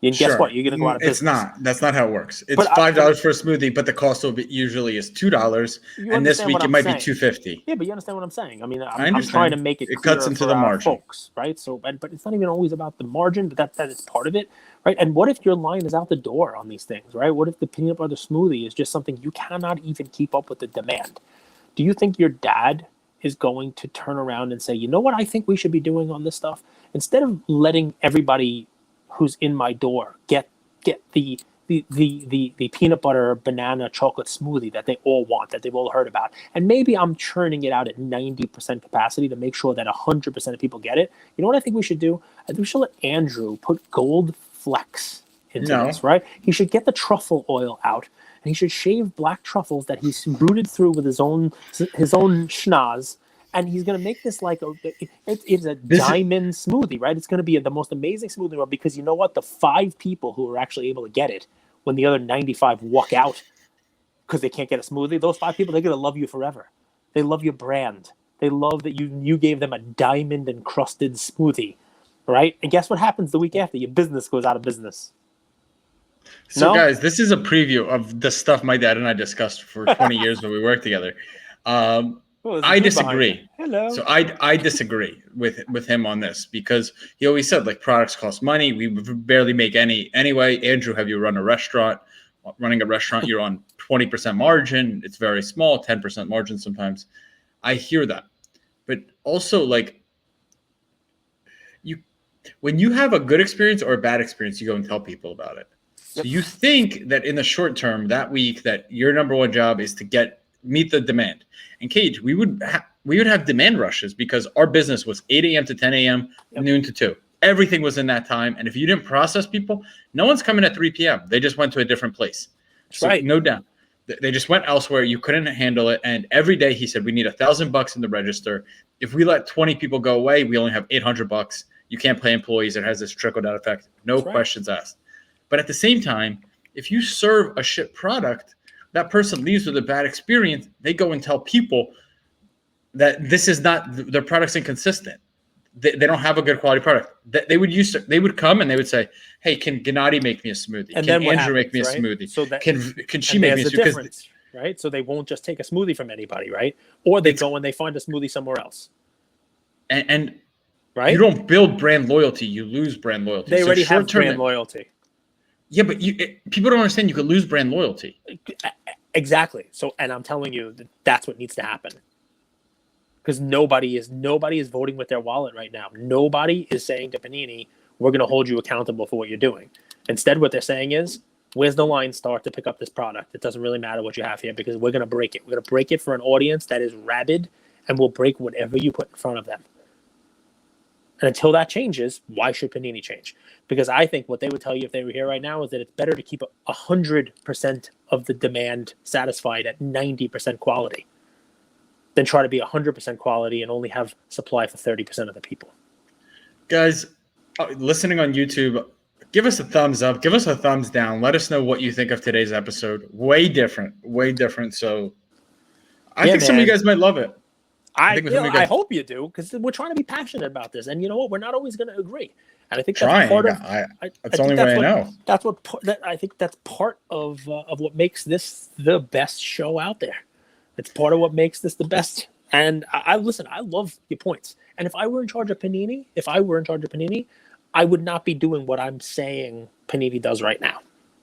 [SPEAKER 2] And guess what? You're going to go out of business.
[SPEAKER 1] It's not. That's not how it works. It's $5 for a smoothie, but the cost usually is $2, and this week it might be $2.50.
[SPEAKER 2] Yeah, but you understand what I'm saying. I mean, I'm trying to make it clear
[SPEAKER 1] cuts into the margin,
[SPEAKER 2] folks, right? So, but it's not even always about the margin, but that is part of it, right? And what if your line is out the door on these things, right? What if the peanut butter smoothie is just something you cannot even keep up with the demand? Do you think your dad is going to turn around and say, you know what I think we should be doing on this stuff? Instead of letting everybody who's in my door get the peanut butter banana chocolate smoothie that they all want, that they've all heard about, and maybe I'm churning it out at 90% capacity to make sure that 100% of people get it. You know what I think we should do? I think we should let Andrew put gold flecks into this, right? He should get the truffle oil out, and he should shave black truffles that he's rooted through with his own schnoz. And he's going to make this like it's a diamond smoothie, right? It's going to be the most amazing smoothie because you know what? The 5 people who are actually able to get it when the other 95 walk out because they can't get a smoothie, those 5 people, they're going to love you forever. They love your brand. They love that you gave them a diamond encrusted smoothie, right? And guess what happens the week after? Your business goes out of business.
[SPEAKER 1] So, guys, this is a preview of the stuff my dad and I discussed for 20 years when we worked together.
[SPEAKER 2] Oh,
[SPEAKER 1] I disagree.
[SPEAKER 2] Hello.
[SPEAKER 1] So I disagree with him on this because he always said like products cost money. We barely make any anyway. Andrew, have you run a restaurant? Running a restaurant, you're on 20% margin. It's very small, 10% margin sometimes. I hear that, but also like when you have a good experience or a bad experience, you go and tell people about it. So you think that in the short term, that week, that your number one job is to meet the demand. And Cage, we would have demand rushes because our business was 8 a.m. to 10 a.m., noon to 2. Everything was in that time. And if you didn't process people, no one's coming at 3 p.m. They just went to a different place. So no doubt. They just went elsewhere. You couldn't handle it. And every day he said, we need $1,000 in the register. If we let 20 people go away, we only have $800. You can't pay employees. It has this trickle-down effect. No questions asked. But at the same time, if you serve a shit product, that person leaves with a bad experience. They go and tell people that this is not, their product's inconsistent. They don't have a good quality product. They would come and they would say, "Hey, can Gennady make me a smoothie?
[SPEAKER 2] And
[SPEAKER 1] can
[SPEAKER 2] then
[SPEAKER 1] Andrew make me a smoothie?
[SPEAKER 2] So that,
[SPEAKER 1] can she make me a smoothie?"
[SPEAKER 2] Difference, right? So they won't just take a smoothie from anybody, right? Or they go and they find a smoothie somewhere else.
[SPEAKER 1] And
[SPEAKER 2] right,
[SPEAKER 1] you don't build brand loyalty; you lose brand loyalty.
[SPEAKER 2] They already have brand loyalty.
[SPEAKER 1] Yeah, but people don't understand you could lose brand loyalty.
[SPEAKER 2] Exactly. So, and I'm telling you that's what needs to happen. Because nobody is voting with their wallet right now. Nobody is saying to Panini, we're going to hold you accountable for what you're doing. Instead, what they're saying is, where's the line start to pick up this product? It doesn't really matter what you have here because we're going to break it. We're going to break it for an audience that is rabid, and we'll break whatever you put in front of them. And until that changes, why should Panini change? Because I think what they would tell you if they were here right now is that it's better to keep 100% of the demand satisfied at 90% quality than try to be 100% quality and only have supply for 30% of the people.
[SPEAKER 1] Guys, listening on YouTube, give us a thumbs up, give us a thumbs down. Let us know what you think of today's episode. Way different. So I think some of you guys might love it.
[SPEAKER 2] I hope you do, because we're trying to be passionate about this. And you know what? We're not always going to agree. And I think that's part of
[SPEAKER 1] that's the only way I know.
[SPEAKER 2] I think that's part of what makes this the best show out there. It's part of what makes this the best. And I love your points. And if I were in charge of Panini, I would not be doing what I'm saying Panini does right now.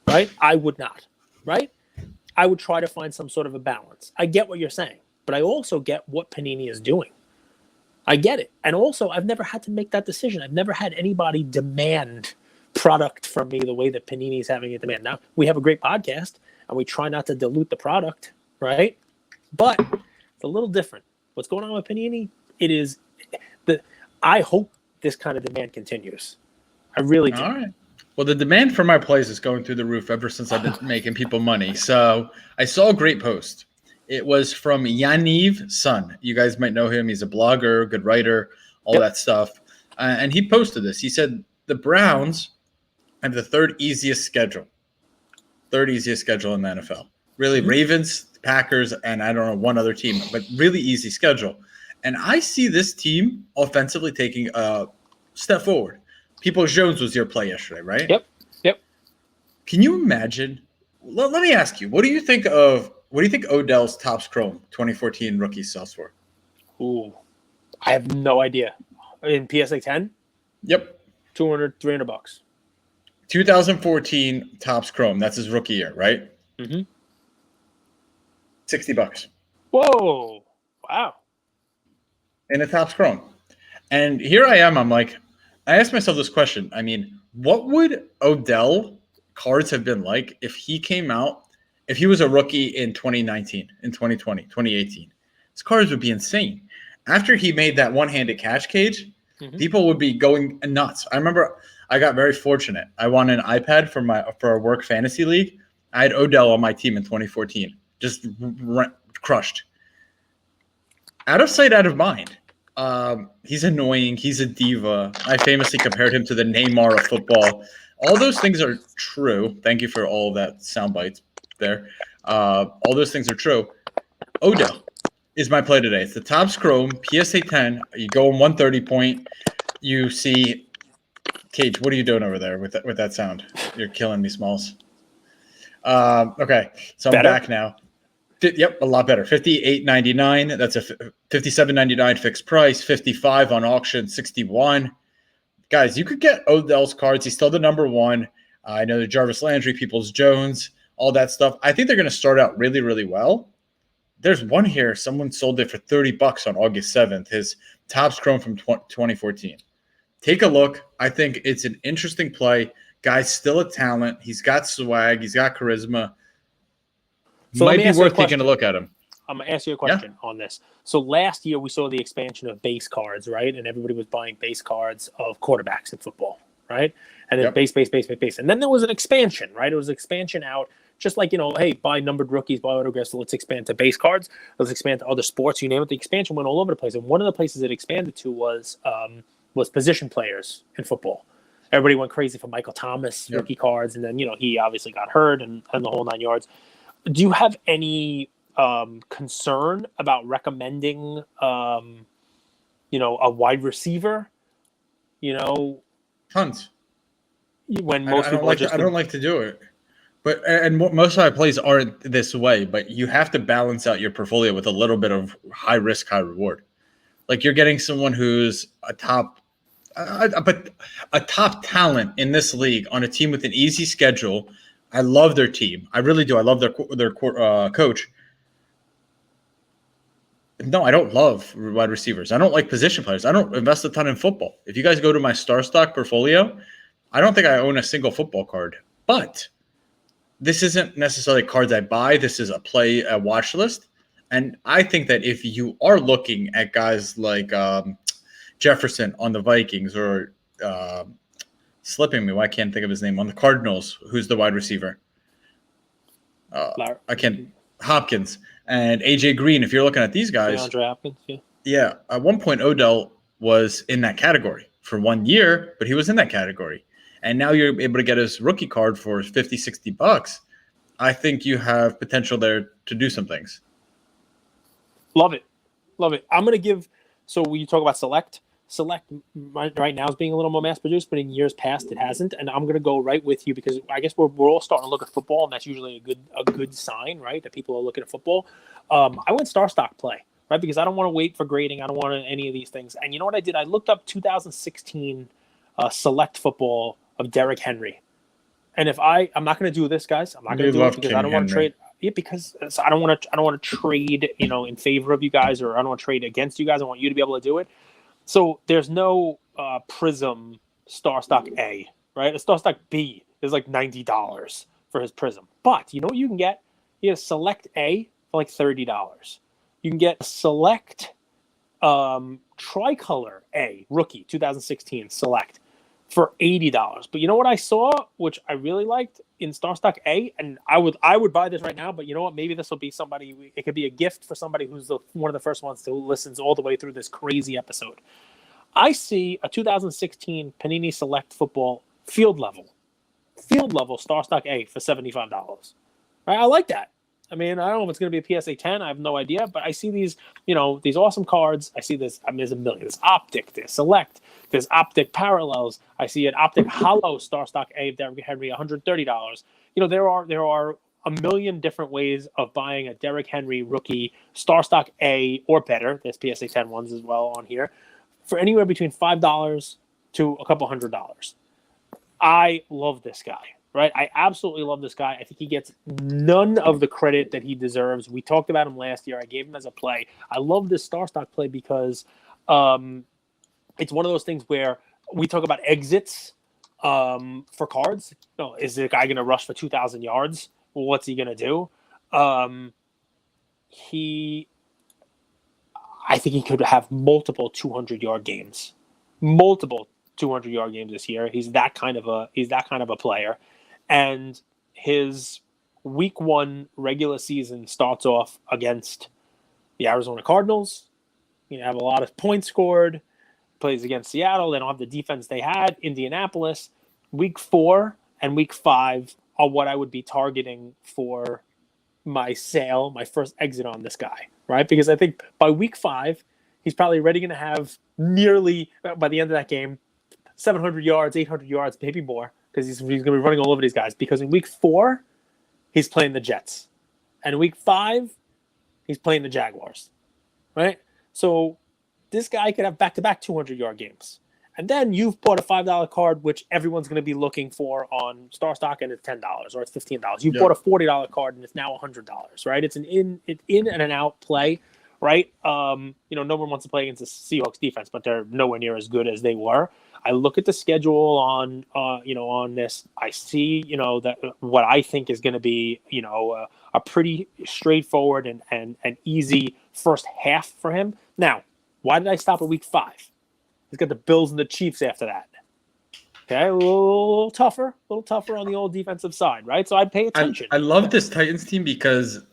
[SPEAKER 2] Right? I would not. Right? I would try to find some sort of a balance. I get what you're saying, but I also get what Panini is doing. I get it. And also, I've never had to make that decision. I've never had anybody demand product from me the way that Panini is having it demand. Now, we have a great podcast, and we try not to dilute the product, right? But it's a little different. What's going on with Panini? I hope this kind of demand continues. I really do.
[SPEAKER 1] All right. Well, the demand for my plays is going through the roof ever since I've been making people money. So I saw a great post. It was from Yaniv Sun. You guys might know him. He's a blogger, good writer, all that stuff. And he posted this. He said, the Browns have the third easiest schedule in the NFL. Really, Ravens, Packers, and I don't know, one other team, but really easy schedule. And I see this team offensively taking a step forward. Peoples-Jones was your play yesterday, right?
[SPEAKER 2] Yep.
[SPEAKER 1] Can you imagine? Let me ask you, what do you think Odell's Topps Chrome 2014 rookie sells for?
[SPEAKER 2] Ooh, I have no idea. In PSA 10?
[SPEAKER 1] Yep.
[SPEAKER 2] $200, $300.
[SPEAKER 1] 2014 Topps Chrome. That's his rookie year, right?
[SPEAKER 2] Mm-hmm.
[SPEAKER 1] $60.
[SPEAKER 2] Whoa. Wow.
[SPEAKER 1] In a Topps Chrome. And here I am. I asked myself this question. I mean, what would Odell cards have been like if he came out, if he was a rookie in 2019, in 2020, 2018? His cards would be insane. After he made that one-handed catch, Cage, people would be going nuts. I remember I got very fortunate. I won an iPad for our work fantasy league. I had Odell on my team in 2014. Just crushed. Out of sight, out of mind. He's annoying. He's a diva. I famously compared him to the Neymar of football. All those things are true. Thank you for all of that sound bites there. All those things are true. Odell is my play today. It's the Topps Chrome PSA 10. You go on 130 point. You see, Cage. What are you doing over there with that sound? You're killing me, Smalls. Okay, so I'm back now. Yep, a lot better. 58.99. That's a 57.99 fixed price. 55 on auction. 61. Guys, you could get Odell's cards. He's still the number one. I know the Jarvis Landry, Peoples Jones, all that stuff. I think they're going to start out really, really well. There's one here. Someone sold it for $30 on August 7th. His Topps Chrome from 2014. Take a look. I think it's an interesting play. Guy's still a talent. He's got swag. He's got charisma.
[SPEAKER 2] So
[SPEAKER 1] might be worth taking a look at him.
[SPEAKER 2] I'm going to ask you a question on this. So last year we saw the expansion of base cards, right? And everybody was buying base cards of quarterbacks in football, right? And then base. And then there was an expansion, right? It was expansion out, just like, hey, buy numbered rookies, buy autographs. So let's expand to base cards. Let's expand to other sports. You name it. The expansion went all over the place. And one of the places it expanded to was position players in football. Everybody went crazy for Michael Thomas rookie cards. And then, he obviously got hurt and the whole 9 yards. Do you have any concern about recommending, a wide receiver?
[SPEAKER 1] Tons.
[SPEAKER 2] When most people
[SPEAKER 1] I don't like to do it, but most of my plays aren't this way. But you have to balance out your portfolio with a little bit of high risk, high reward. Like you're getting someone who's a top talent in this league on a team with an easy schedule. I love their team. I really do. I love their coach. No, I don't love wide receivers. I don't like position players. I don't invest a ton in football. If you guys go to my Star Stock portfolio, I don't think I own a single football card. But this isn't necessarily cards I buy. This is a watch list. And I think that if you are looking at guys like Jefferson on the Vikings or slipping me, I can't think of his name, on the Cardinals, who's the wide receiver? Hopkins. And AJ Green, if you're looking at these guys.
[SPEAKER 2] DeAndre Hopkins, yeah.
[SPEAKER 1] Yeah. At one point, Odell was in that category for 1 year, but he was in that category. And now you're able to get his rookie card for $50, $60. I think you have potential there to do some things.
[SPEAKER 2] Love it. I'm going to give – so when you talk about Select right now is being a little more mass-produced, but in years past it hasn't. And I'm going to go right with you because I guess we're all starting to look at football, and that's usually a good sign, right, that people are looking at football. I went Star Stock play, right, because I don't want to wait for grading. I don't want any of these things. And you know what I did? I looked up 2016 Select football of Derrick Henry. And I'm not going to do this, guys. I'm not going to do it because I don't want to trade. Yeah, because I don't want to trade, in favor of you guys, or I don't want to trade against you guys. I want you to be able to do it. So there's no Prizm Star Stock A, right? A Star Stock B is like $90 for his Prizm. But you know what you can get? You get a Select A for like $30. You can get a Select Tricolor A rookie 2016 Select for $80. But you know what I saw, which I really liked in Star Stock A, and I would buy this right now. But you know what? Maybe this will be somebody. It could be a gift for somebody who's one of the first ones to listen all the way through this crazy episode. I see a 2016 Panini Select Football field level Star Stock A for $75. Right? I like that. I mean, I don't know if it's going to be a PSA 10. I have no idea. But I see these, these awesome cards. I see this. I mean, there's a million. There's Optic. There's Select. There's Optic Parallels. I see an Optic Hollow Star Stock A of Derrick Henry, $130. There are a million different ways of buying a Derrick Henry rookie Star Stock A or better. There's PSA 10 ones as well on here for anywhere between $5 to a couple $100. I love this guy. Right, I absolutely love this guy. I think he gets none of the credit that he deserves. We talked about him last year. I gave him as a play. I love this Star Stock play because it's one of those things where we talk about exits for cards. Is the guy going to rush for 2,000 yards? Well, what's he going to do? I think he could have multiple 200-yard games. Multiple 200-yard games this year. He's that kind of a player. And his week 1 regular season starts off against the Arizona Cardinals. Have a lot of points scored. Plays against Seattle. They don't have the defense they had. Indianapolis. Week 4 and week 5 are what I would be targeting for my sale, my first exit on this guy, right? Because I think by week 5, he's probably already going to have nearly, by the end of that game, 700 yards, 800 yards, maybe more, because he's going to be running all over these guys. Because in week 4, he's playing the Jets. And in week 5, He's playing the Jaguars, right? So this guy could have back-to-back 200-yard games. And then you've bought a $5 card, which everyone's going to be looking for on Star Stock, and it's $10 or it's $15. You bought a $40 card, and it's now $100, right? It's an in and an out play, right? No one wants to play against the Seahawks defense, but they're nowhere near as good as they were. I look at the schedule on this. I see, that what I think is going to be, a pretty straightforward and easy first half for him. Now, why did I stop at week 5? He's got the Bills and the Chiefs after that. Okay, a little tougher on the old defensive side, right? So I'd pay attention.
[SPEAKER 1] I love this Titans team because,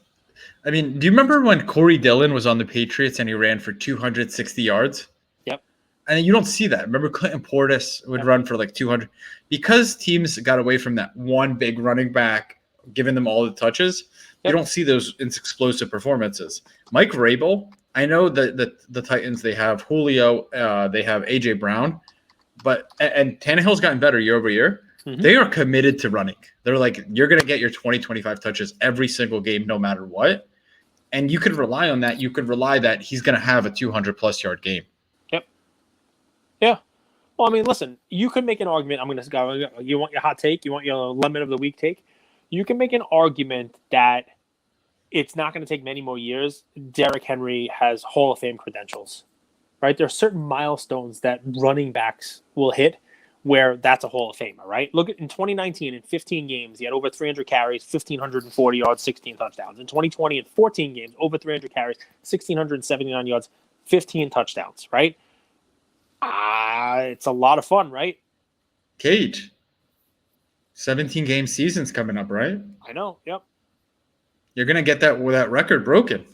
[SPEAKER 1] do you remember when Corey Dillon was on the Patriots and he ran for 260 yards?
[SPEAKER 2] Yep.
[SPEAKER 1] And you don't see that. Remember Clinton Portis would run for like 200. Because teams got away from that one big running back, giving them all the touches, you don't see those explosive performances. Mike Vrabel, I know that the Titans, they have Julio, they have A.J. Brown, and Tannehill's gotten better year over year. Mm-hmm. They are committed to running. They're like, you're going to get your 20, 25 touches every single game, no matter what. And you could rely on that. You could rely that he's going to have a 200-plus yard game.
[SPEAKER 2] Yep. Yeah. Well, listen, you could make an argument. I'm going to go. You want your hot take? You want your lemon of the week take? You can make an argument that it's not going to take many more years. Derrick Henry has Hall of Fame credentials, right? There are certain milestones that running backs will hit where that's a Hall of Famer, right? Look at in 2019, in 15 games, he had over 300 carries, 1,540 yards, 16 touchdowns. In 2020, in 14 games, over 300 carries, 1,679 yards, 15 touchdowns, right? It's a lot of fun, right?
[SPEAKER 1] Cage, 17-game season's coming up, right?
[SPEAKER 2] I know, yep.
[SPEAKER 1] You're going to get that record broken.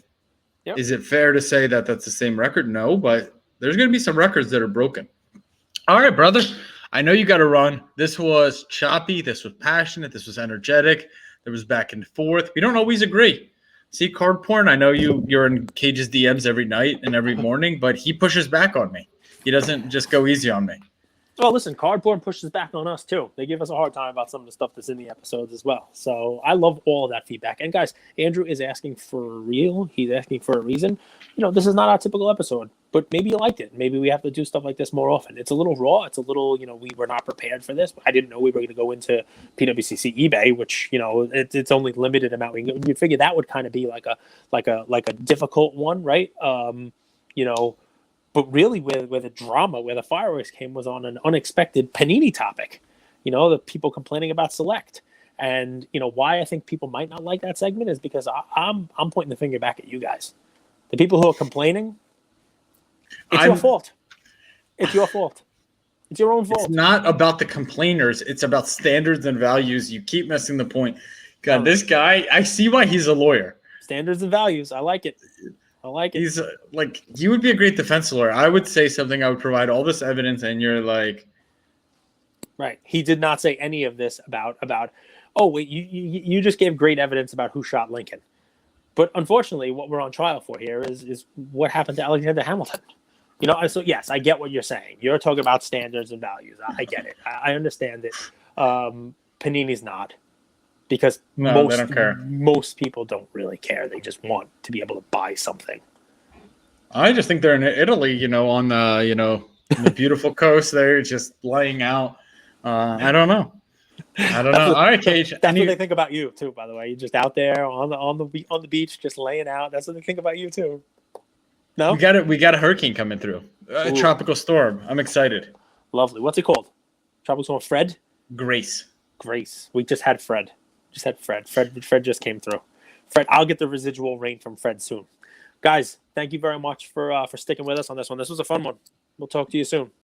[SPEAKER 1] Yep. Is it fair to say that that's the same record? No, but there's going to be some records that are broken. All right, brother. I know you got to run. This was choppy. This was passionate. This was energetic. There was back and forth. We don't always agree. See, card porn, I know you're in Cage's DMs every night and every morning, but he pushes back on me. He doesn't just go easy on me.
[SPEAKER 2] Well, listen, Cardboard pushes back on us, too. They give us a hard time about some of the stuff that's in the episodes as well. So I love all of that feedback. And, guys, Andrew is asking for real. He's asking for a reason. This is not our typical episode, but maybe you liked it. Maybe we have to do stuff like this more often. It's a little raw. It's a little, we were not prepared for this. I didn't know we were going to go into Pwcc eBay, which, it's only limited amount. We figured that would kind of be like a difficult one, right? But really, where the drama, where the fireworks came, was on an unexpected Panini topic. The people complaining about Select, and why I think people might not like that segment is because I'm pointing the finger back at you guys, the people who are complaining. It's your fault. It's your fault. It's your own fault.
[SPEAKER 1] It's not about the complainers. It's about standards and values. You keep missing the point. God, this guy, I see why he's a lawyer.
[SPEAKER 2] Standards and values. I like it. I like it.
[SPEAKER 1] He's you would be a great defense lawyer. I would say something. I would provide all this evidence, and you're like,
[SPEAKER 2] right. He did not say any of this about. Oh wait, you just gave great evidence about who shot Lincoln, but unfortunately, what we're on trial for here is what happened to Alexander Hamilton. So yes, I get what you're saying. You're talking about standards and values. I get it. I understand it. Panini's not. Because
[SPEAKER 1] they don't care.
[SPEAKER 2] Most people don't really care. They just want to be able to buy something.
[SPEAKER 1] I just think they're in Italy, on the, the beautiful coast. They're just laying out. I don't know. All right, Cage.
[SPEAKER 2] That's what they think about you too. By the way, you're just out there on the beach, just laying out. That's what they think about you too. No,
[SPEAKER 1] we got a hurricane coming through. A tropical storm. I'm excited.
[SPEAKER 2] Lovely. What's it called? Tropical storm. Fred.
[SPEAKER 1] Grace.
[SPEAKER 2] We just had Fred. Fred just came through. Fred, I'll get the residual rain from Fred soon. Guys, thank you very much for sticking with us on this one. This was a fun one. We'll talk to you soon.